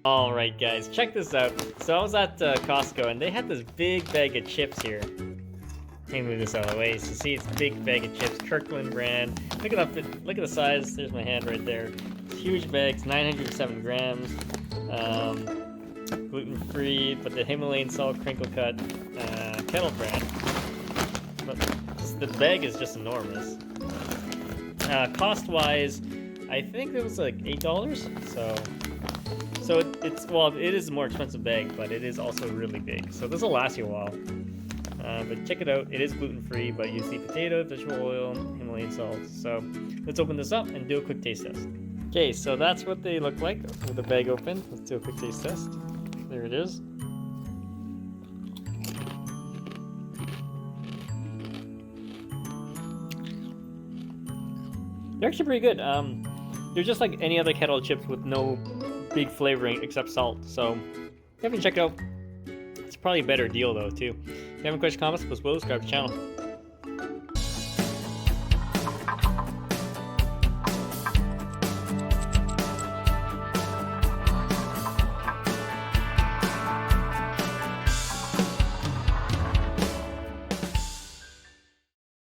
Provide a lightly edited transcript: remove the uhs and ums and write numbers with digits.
Alright guys, check this out. So I was at Costco and they had this big bag of chips here. Let me move this out of the way. So see, it's a big bag of chips, Kirkland brand. Look at the size. There's my hand right there. It's huge bags, 907 grams. Gluten-free, but the Himalayan salt Krinkle cut Kettle brand. But the bag is just enormous. Cost-wise, I think it was like $8. So it is a more expensive bag, but it is also really big. So this will last you a while. But check it out. It is gluten-free, but use the potato, vegetable oil, Himalayan salt. So let's open this up and do a quick taste test. Okay, so that's what they look like with the bag open. Let's do a quick taste test. There it is. They're actually pretty good. They're just like any other Kettle chips with no big flavoring except salt. So if you haven't checked it out, it's probably a better deal though too. If you have any questions, comments, please subscribe to the channel.